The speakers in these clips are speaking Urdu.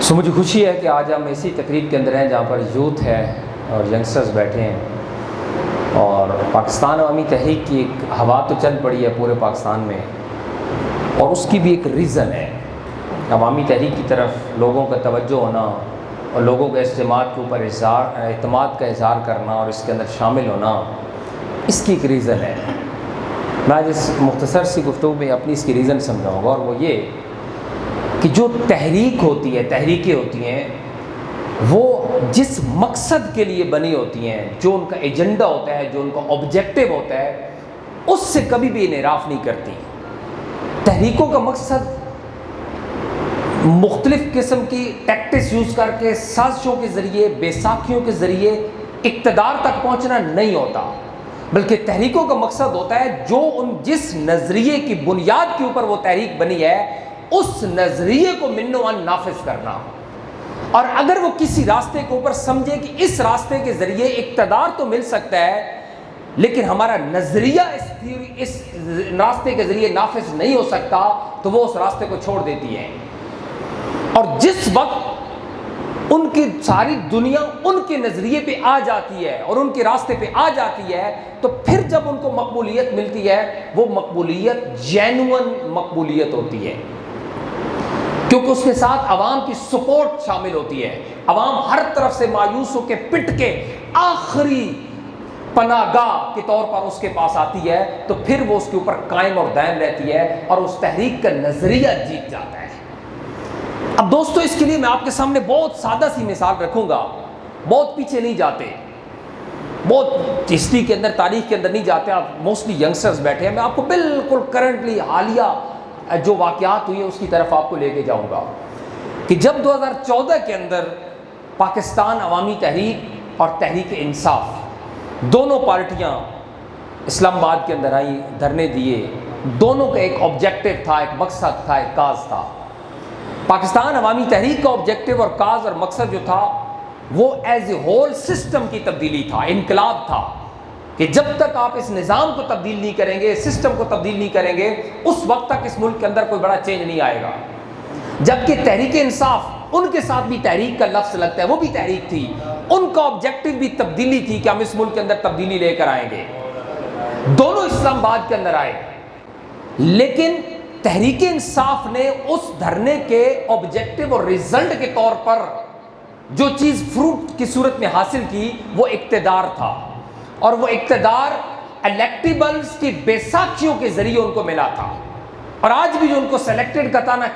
مجھے خوشی ہے کہ آج ہم اسی تقریب کے اندر ہیں جہاں پر یوتھ ہے اور ینگسٹرز بیٹھے ہیں، اور پاکستان عوامی تحریک کی ایک ہوا تو چل پڑی ہے پورے پاکستان میں، اور اس کی بھی ایک ریزن ہے۔ عوامی تحریک کی طرف لوگوں کا توجہ ہونا اور لوگوں کے اس جماعت کے اوپر اعتماد کا اظہار کرنا اور اس کے اندر شامل ہونا، اس کی ایک ریزن ہے۔ میں آج اس مختصر سی گفتگو میں اپنی اس کی ریزن سمجھاؤں گا، اور وہ یہ کہ جو تحریک ہوتی ہے، تحریکیں ہوتی ہیں، وہ جس مقصد کے لیے بنی ہوتی ہیں، جو ان کا ایجنڈا ہوتا ہے، جو ان کا آبجیکٹو ہوتا ہے، اس سے کبھی بھی انحراف نہیں کرتی۔ تحریکوں کا مقصد مختلف قسم کی ٹیکٹکس یوز کر کے، سازشوں کے ذریعے، بیساکھیوں کے ذریعے اقتدار تک پہنچنا نہیں ہوتا، بلکہ تحریکوں کا مقصد ہوتا ہے جو جس نظریے کی بنیاد کے اوپر وہ تحریک بنی ہے، اس نظریے کو من و عن نافذ کرنا۔ اور اگر وہ کسی راستے کے اوپر سمجھے کہ اس راستے کے ذریعے اقتدار تو مل سکتا ہے، لیکن ہمارا نظریہ اس راستے کے ذریعے نافذ نہیں ہو سکتا، تو وہ اس راستے کو چھوڑ دیتی ہے۔ اور جس وقت ان کی ساری دنیا ان کے نظریے پہ آ جاتی ہے اور ان کے راستے پہ آ جاتی ہے، تو پھر جب ان کو مقبولیت ملتی ہے، وہ مقبولیت جینوئن مقبولیت ہوتی ہے، کیونکہ اس کے ساتھ عوام کی سپورٹ شامل ہوتی ہے۔ عوام ہر طرف سے مایوس ہو کے پٹ کے آخری پناہ گاہ کے طور پر اس کے پاس آتی ہے، تو پھر وہ اس کے اوپر قائم اور دائم رہتی ہے اور اس تحریک کا نظریہ جیت جاتا ہے۔ اب دوستو، اس کے لیے میں آپ کے سامنے بہت سادہ سی مثال رکھوں گا، بہت پیچھے نہیں جاتے، بہت ہسٹری کے اندر، تاریخ کے اندر نہیں جاتے، آپ موسٹلی ینگسٹرز بیٹھے ہیں، میں آپ کو بالکل کرنٹلی حالیہ جو واقعات ہوئی ہیں اس کی طرف آپ کو لے کے جاؤں گا کہ جب 2014 کے اندر پاکستان عوامی تحریک اور تحریک انصاف دونوں پارٹیاں اسلام آباد کے اندر آئیں، دھرنے دیے، دونوں کا ایک آبجیکٹو تھا، ایک مقصد تھا، ایک کاز تھا۔ پاکستان عوامی تحریک کا آبجیکٹو اور کاز اور مقصد جو تھا وہ ایز اے ہول سسٹم کی تبدیلی تھا، انقلاب تھا، کہ جب تک آپ اس نظام کو تبدیل نہیں کریں گے، سسٹم کو تبدیل نہیں کریں گے، اس وقت تک اس ملک کے اندر کوئی بڑا چینج نہیں آئے گا۔ جبکہ تحریک انصاف، ان کے ساتھ بھی تحریک کا لفظ لگتا ہے، وہ بھی تحریک تھی، ان کا آبجیکٹو بھی تبدیلی تھی کہ ہم اس ملک کے اندر تبدیلی لے کر آئیں گے۔ دونوں اسلام آباد کے اندر آئے، لیکن تحریک انصاف نے اس دھرنے کے آبجیکٹو اور ریزلٹ کے طور پر جو چیز فروٹ کی صورت میں حاصل کی، وہ اقتدار تھا، اور وہ اقتدار الیکٹیبلز کی بیساکھیوں کے ذریعے ان کو ملا تھا۔ اور آج بھی جو ان کو سلیکٹڈ کا تانا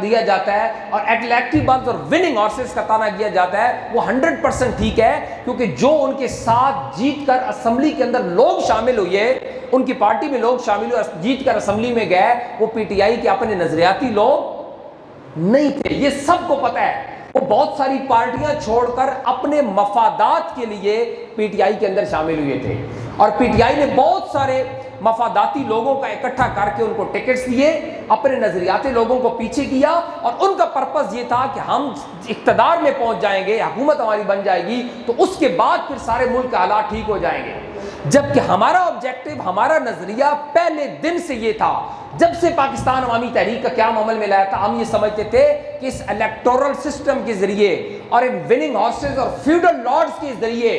دیا جاتا ہے اور الیکٹیبلز اور وننگ ہارسز کا تانا دیا جاتا ہے، وہ 100% ٹھیک ہے، کیونکہ جو ان کے ساتھ جیت کر اسمبلی کے اندر لوگ شامل ہوئے، ان کی پارٹی میں لوگ شامل ہوئے، جیت کر اسمبلی میں گئے، وہ پی ٹی آئی کے اپنے نظریاتی لوگ نہیں تھے، یہ سب کو پتہ ہے۔ وہ بہت ساری پارٹیاں چھوڑ کر اپنے مفادات کے لیے پی ٹی آئی کے اندر شامل ہوئے تھے، اور پی ٹی آئی نے بہت سارے مفاداتی لوگوں کا اکٹھا کر کے ان کو ٹکٹس دیے، اپنے نظریاتی لوگوں کو پیچھے کیا، اور ان کا پرپس یہ تھا کہ ہم اقتدار میں پہنچ جائیں گے، حکومت ہماری بن جائے گی، تو اس کے بعد پھر سارے ملک کے حالات ٹھیک ہو جائیں گے۔ جبکہ ہمارا آبجیکٹو، ہمارا نظریہ پہلے دن سے یہ تھا، جب سے پاکستان عوامی تحریک کا قیام عمل میں لایا تھا، ہم یہ سمجھتے تھے کہ اس الیکٹورل سسٹم کے ذریعے اور ان وننگ ہارسز اور فیوڈل لارڈز کے ذریعے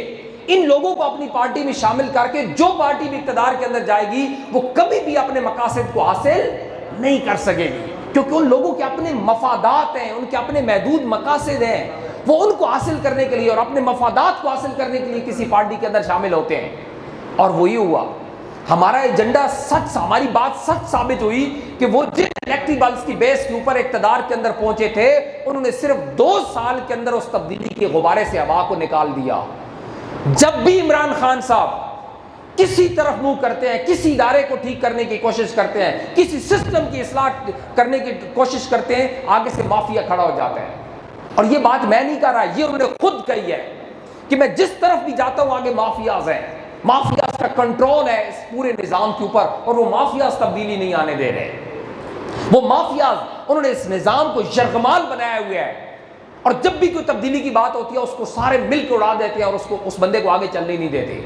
ان لوگوں کو اپنی پارٹی میں شامل کر کے جو پارٹی بھی اقتدار کے اندر جائے گی، وہ کبھی بھی اپنے مقاصد کو حاصل نہیں کر سکے گی، کیونکہ ان لوگوں کے اپنے مفادات ہیں، ان کے اپنے محدود مقاصد ہیں، وہ ان کو حاصل کرنے کے لیے اور اپنے مفادات کو حاصل کرنے کے لیے کسی پارٹی کے اندر شامل ہوتے ہیں۔ اور وہی ہوا، ہمارا ایجنڈا سچ، ہماری بات سچ ثابت ہوئی کہ وہ جن الیکٹیبلز کی بیس کے اوپر اقتدار کے اندر پہنچے تھے، انہوں نے صرف 2 سال کے اندر اس تبدیلی کے غبارے سے ہوا کو نکال دیا۔ جب بھی عمران خان صاحب کسی طرف منہ کرتے ہیں، کسی ادارے کو ٹھیک کرنے کی کوشش کرتے ہیں، کسی سسٹم کی اصلاح کرنے کی کوشش کرتے ہیں، آگے سے مافیا کھڑا ہو جاتا ہے۔ اور یہ بات میں نہیں کہہ رہا، یہ انہوں نے خود کہی ہے کہ میں جس طرف بھی جاتا ہوں آگے مافیاز ہیں، مافیاز کا کنٹرول ہے اس پورے نظام کے اوپر، اور وہ مافیاز تبدیلی نہیں آنے دے رہے۔ وہ مافیاز، انہوں نے اس نظام کو یرغمال بنایا ہوا ہے، اور جب بھی کوئی تبدیلی کی بات ہوتی ہے اس کو سارے مل کے اڑا دیتے ہیں اور اس بندے کو آگے چلنے نہیں دیتے۔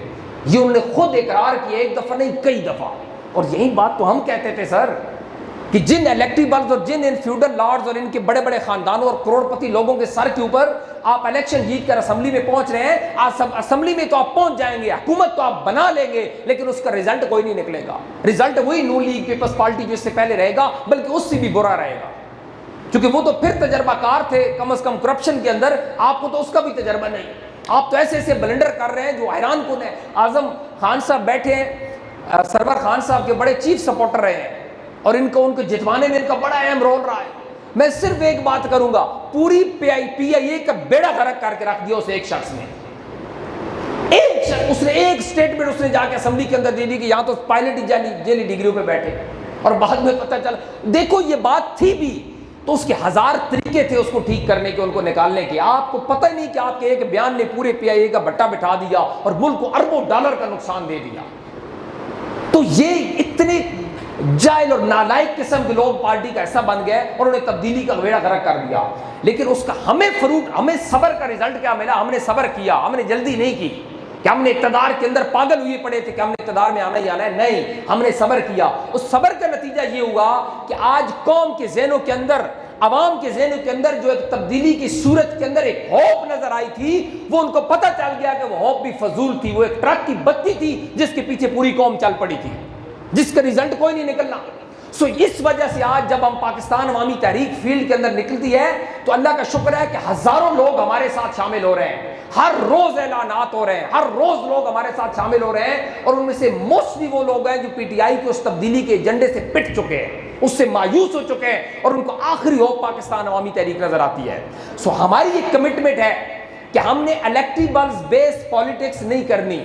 یہ انہوں نے خود اقرار کیا، ایک دفعہ نہیں کئی دفعہ، اور یہی بات تو ہم کہتے تھے سر کہ جن الیکٹیبلز اور جن ان فیوڈل لارڈز اور ان کے بڑے بڑے خاندانوں اور کروڑپتی لوگوں کے سر کے اوپر آپ الیکشن جیت کر اسمبلی میں پہنچ رہے ہیں، آج اسمبلی میں تو آپ پہنچ جائیں گے، حکومت تو آپ بنا لیں گے، لیکن اس کا رزلٹ کوئی نہیں نکلے گا۔ رزلٹ وہی نون لیگ پیپلز پارٹی جو اس سے پہلے رہے گا، بلکہ اس سے بھی برا رہے گا، کیونکہ وہ تو پھر تجربہ کار تھے کم از کم کرپشن کے اندر، آپ کو تو اس کا بھی تجربہ نہیں، آپ تو ایسے ایسے بلنڈر کر رہے ہیں جو حیران کن ہے۔ اعظم خان صاحب بیٹھے ہیں، سرور خان صاحب کے بڑے چیف سپورٹر رہے ہیں، اور ان کو جتوانے میں ان کا بڑا اہم رول رہا ہے۔ میں صرف ایک بات کروں گا، پوری پی آئی اے کا بیڑا غرق کر کے رکھ دیا اس ایک شخص نے، اس نے ایک سٹیٹمنٹ اس نے جا کے اسمبلی کے اندر دے دی کہ یہاں تو پائلٹ جیلی ڈگریوں پہ بیٹھے، اور بعد میں پتہ چلا دیکھو یہ بات تھی بھی تو اس کے ہزار طریقے تھے اس کو ٹھیک کرنے کے، ان کو نکالنے کے، آپ کو پتہ ہی نہیں کہ آپ کے ایک بیان نے پورے پی آئی اے کا بٹا بٹھا دیا اور ملک کو اربوں ڈالر کا نقصان دے دیا۔ تو یہ اتنے جاہل اور نالائق قسم کے لوگ پارٹی کا ایسا بن گئے اور انہیں تبدیلی کا بیڑا غرق کر دیا، لیکن اس کا ہمیں صبر کا رزلٹ کیا ملا؟ ہم نے صبر کیا، ہم نے جلدی نہیں کی کہ ہم نے اقتدار کے اندر پاگل ہوئے پڑے تھے کہ ہم نے اقتدار میں آنا ہی آنا ہے، نہیں، ہم نے صبر کیا۔ اس صبر کا نتیجہ یہ ہوا کہ آج قوم کے ذہنوں کے اندر، عوام کے ذہنوں کے اندر جو ایک تبدیلی کی صورت کے اندر ایک ہوپ نظر آئی تھی، وہ ان کو پتہ چل گیا کہ وہ ہوپ بھی فضول تھی، وہ ایک ٹرک کی بتی تھی جس کے پیچھے پوری قوم چل پڑی تھی، جس کا رزلٹ کوئی نہیں نکلنا۔ اس وجہ سے آج جب ہم پاکستان عوامی تحریک فیلڈ کے اندر نکلتی ہے تو اللہ کا شکر ہے کہ ہزاروں لوگ ہمارے ساتھ شامل ہو رہے ہیں، ہر روز اعلانات ہو رہے ہیں، ہر روز لوگ ہمارے ساتھ شامل ہو رہے ہیں، اور ان میں سے موسٹلی وہ لوگ ہیں جو پی ٹی آئی کی اس تبدیلی کے ایجنڈے سے پٹ چکے ہیں، اس سے مایوس ہو چکے ہیں، اور ان کو آخری ہوپ پاکستان عوامی تحریک نظر آتی ہے۔ ہماری یہ کمٹمنٹ ہے کہ ہم نے الیکٹیبلز بیس پالیٹکس نہیں کرنی،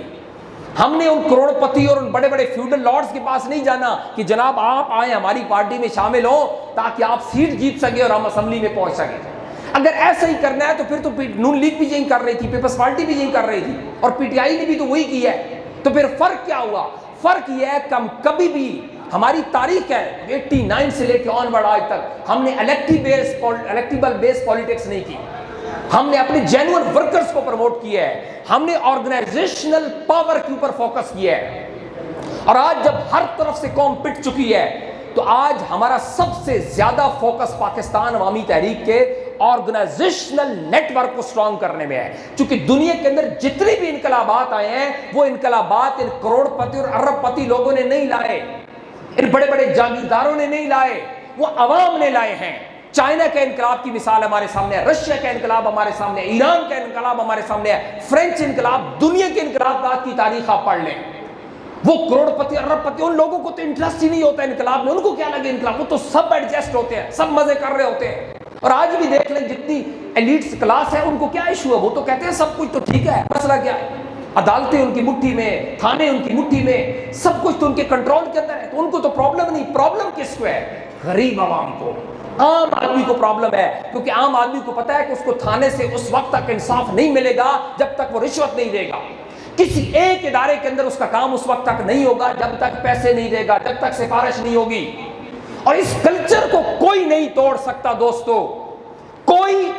ہم نے ان کروڑ پتی اور ان بڑے بڑے فیوڈل لارڈز کے پاس نہیں جانا کہ جناب آپ آئیں ہماری پارٹی میں شامل ہوں تاکہ آپ سیٹ جیت سکیں اور ہم اسمبلی میں پہنچ سکیں۔ اگر ایسا ہی کرنا ہے تو پھر تو نون لیگ بھی یہی کر رہی تھی، پیپلز پارٹی بھی یہی کر رہی تھی، اور پی ٹی آئی نے بھی تو وہی کی ہے۔ تو پھر فرق کیا ہوا؟ فرق یہ ہے کہ ہم کبھی بھی، ہماری تاریخ ہے 89 سے لے کے آن ورڈ آج تک، ہم نے الیکٹیبل بیس پالیٹکس نہیں کی، ہم نے اپنے جینوئن ورکرز کو پروموٹ کیا ہے، ہم نے آرگنائزیشنل پاور کے اوپر فوکس کیا ہے، اور آج جب ہر طرف سے قوم پٹ چکی ہے تو آج ہمارا سب سے زیادہ فوکس پاکستان عوامی تحریک کے آرگنائزیشنل نیٹ ورک کو سٹرونگ کرنے میں ہے، چونکہ دنیا کے اندر جتنے بھی انقلابات آئے ہیں وہ انقلابات ان کروڑ پتی اور ارب پتی لوگوں نے نہیں لائے، ان بڑے بڑے جاگیرداروں نے نہیں لائے، وہ عوام نے لائے ہیں۔ چائنا کے انقلاب کی مثال ہمارے سامنے ہے، رشیا کا انقلاب ہمارے سامنے ہے، ایران کا انقلاب ہمارے سامنے ہے، فرینچ انقلاب، دنیا کے انقلابات کی تاریخ آپ پڑھ لیں، وہ کروڑ پتی ارب پتی، ان لوگوں کو تو انٹرسٹ ہی نہیں ہوتا انقلاب میں، ان کو کیا لگے انقلاب، وہ تو سب ایڈجسٹ ہوتے ہیں، سب مزے کر رہے ہوتے ہیں۔ اور آج بھی دیکھ لیں جتنی ایلیٹس کلاس ہے ان کو کیا ایشو ہے، وہ تو کہتے ہیں سب کچھ تو ٹھیک ہے، مسئلہ کیا ہے، عدالتیں ان کی مٹھی میں، تھانے ان کی مٹھی میں، سب کچھ تو ان کے کنٹرول کے اندر ہے، تو ان کو تو پرابلم نہیں۔ پرابلم کس کو ہے؟ غریب عوام کو، عام آدمی کو پرابلم ہے، کیونکہ عام آدمی کو پتا ہے کہ اس کو تھانے سے اس وقت تک انصاف نہیں ملے گا جب تک وہ رشوت نہیں دے گا، کسی ایک ادارے کے اندر اس کا کام اس وقت تک نہیں ہوگا جب تک پیسے نہیں دے گا، جب تک سفارش نہیں ہوگی، اور اس کلچر کو کوئی نہیں توڑ سکتا دوستو، کوئی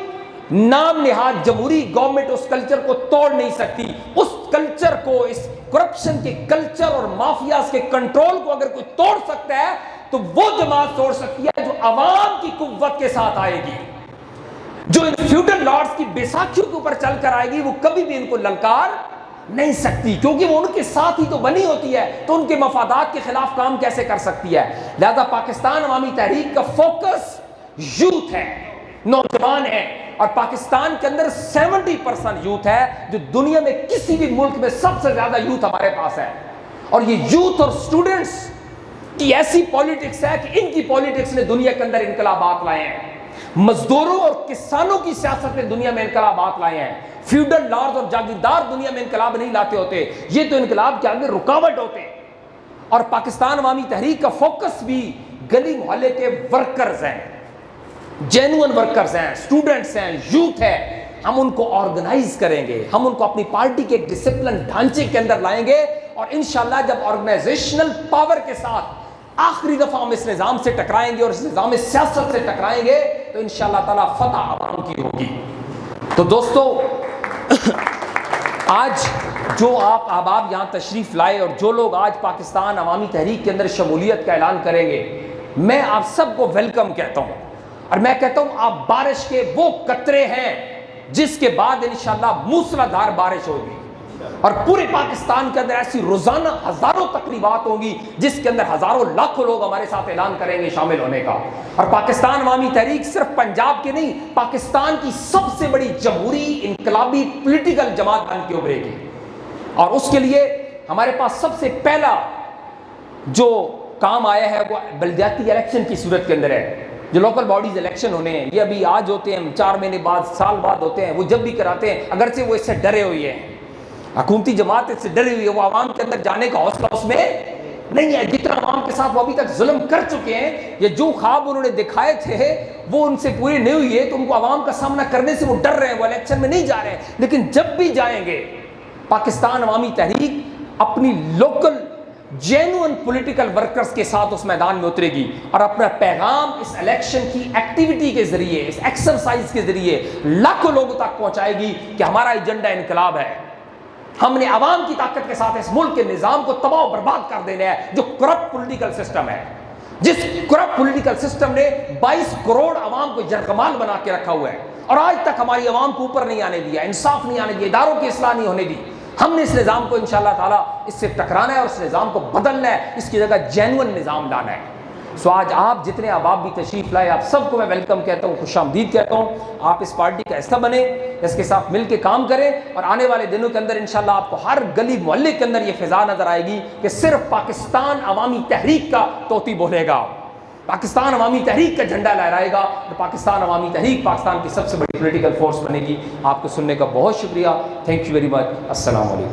نام نہاد جمہوری گورنمنٹ اس کلچر کو توڑ نہیں سکتی۔ اس کلچر کو، اس کرپشن کے کلچر اور مافیاز کے کنٹرول کو اگر کوئی توڑ سکتا ہے تو وہ جماعت توڑ سکتی ہے جو عوام کی قوت کے ساتھ آئے گی، جو ان فیوڈل لارڈز کی بیساکھیوں کے اوپر چل کر آئے گی، وہ کبھی بھی ان کو للکار نہیں سکتی، کیونکہ وہ ان کے ساتھ ہی تو بنی ہوتی ہے، تو ان کے مفادات کے خلاف کام کیسے کر سکتی ہے؟ لہذا پاکستان عوامی تحریک کا فوکس یوتھ ہے، نوجوان ہے، اور پاکستان کے اندر 70% یوتھ ہے، جو دنیا میں کسی بھی ملک میں سب سے زیادہ یوتھ ہمارے پاس ہے، اور یہ یوتھ اور سٹوڈنٹس کی ایسی پالیٹکس ہے کہ ان کی پالیٹکس نے دنیا کے اندر انقلابات لائے ہیں، مزدوروں اور کسانوں کی سیاست نے دنیا میں انقلابات لائے ہیں، فیوڈل لارڈز اور جاگیردار دنیا میں انقلاب نہیں لاتے ہوتے، یہ تو انقلاب کے آگے رکاوٹ ہوتے ہیں۔ اور پاکستان عوامی تحریک کا فوکس بھی گلی محلے کے ورکرز ہیں، جینوئن ورکرز ہیں، سٹوڈنٹس ہیں، یوتھ ہے، ہم ان کو آرگنائز کریں گے، ہم ان کو اپنی پارٹی کے ایک ڈسپلن ڈھانچے کے اندر لائیں گے، اور انشاءاللہ جب آرگنائزیشنل پاور کے ساتھ آخری دفعہ ہم اس نظام سے ٹکرائیں گے اور اس نظام سیاست سے ٹکرائیں گے تو انشاءاللہ تعالی فتح عوام کی ہوگی۔ تو دوستو، آج جو آپ احباب یہاں تشریف لائے اور جو لوگ آج پاکستان عوامی تحریک کے اندر شمولیت کا اعلان کریں گے، میں آپ سب کو ویلکم کہتا ہوں، اور میں کہتا ہوں آپ بارش کے وہ قطرے ہیں جس کے بعد انشاءاللہ موسلادھار بارش ہوگی، اور پورے پاکستان کے اندر ایسی روزانہ ہزاروں تقریبات ہوں گی جس کے اندر ہزاروں لاکھوں لوگ ہمارے ساتھ اعلان کریں گے شامل ہونے کا۔ اور پاکستان عوامی تحریک صرف پنجاب کے نہیں، پاکستان کی سب سے بڑی جمہوری انقلابی پولیٹیکل جماعت بن کے ابھرے گی، اور اس کے لیے ہمارے پاس سب سے پہلا جو کام آیا ہے وہ بلدیاتی الیکشن کی صورت کے اندر ہے۔ جو لوکل باڈیز الیکشن ہونے ہیں، یہ ابھی آج ہوتے ہیں، 4 مہینے بعد، سال بعد ہوتے ہیں، وہ جب بھی کراتے ہیں، اگرچہ وہ اس سے ڈرے ہوئے ہیں، حکومتی جماعت اس سے ڈری ہوئی ہے، وہ عوام کے اندر جانے کا حوصلہ اس میں نہیں ہے۔ جتنا عوام کے ساتھ وہ ابھی تک ظلم کر چکے ہیں، یا جو خواب انہوں نے دکھائے تھے وہ ان سے پورے نہیں ہوئی ہے، تو ان کو عوام کا سامنا کرنے سے وہ ڈر رہے ہیں، وہ الیکشن میں نہیں جا رہے ہیں۔ لیکن جب بھی جائیں گے، پاکستان عوامی تحریک اپنی لوکل جینوئن پولیٹیکل ورکرز کے ساتھ اس میدان میں اترے گی، اور اپنا پیغام اس الیکشن کی ایکٹیویٹی کے ذریعے، اس ایکسرسائز کے ذریعے لاکھوں لوگوں تک پہنچائے گی کہ ہمارا ایجنڈا انقلاب ہے۔ ہم نے عوام کی طاقت کے ساتھ اس ملک کے نظام کو تباہ و برباد کر دینا ہے، جو کرپٹ پولیٹیکل سسٹم ہے، جس کرپٹ پولیٹیکل سسٹم نے 22 کروڑ عوام کو یرغمال بنا کے رکھا ہوا ہے، اور آج تک ہماری عوام کو اوپر نہیں آنے دیا، انصاف نہیں آنے دیا، اداروں کی اصلاح نہیں ہونے دی۔ ہم نے اس نظام کو انشاءاللہ تعالیٰ اس سے ٹکرانا ہے اور اس نظام کو بدلنا ہے، اس کی جگہ جینوئن نظام لانا ہے۔ سو آج آپ جتنے احباب بھی تشریف لائے، آپ سب کو میں ویلکم کہتا ہوں، خوش آمدید کہتا ہوں۔ آپ اس پارٹی کا حصہ بنیں، اس کے ساتھ مل کے کام کریں، اور آنے والے دنوں کے اندر انشاءاللہ آپ کو ہر گلی محلے کے اندر یہ فضا نظر آئے گی کہ صرف پاکستان عوامی تحریک کا طوطی بولے گا، پاکستان عوامی تحریک کا جھنڈا لہرائے گا، اور پاکستان عوامی تحریک پاکستان کی سب سے بڑی پولیٹیکل فورس بنے گی۔ آپ کو سننے کا بہت شکریہ، تھینک یو ویری مچ، السلام علیکم۔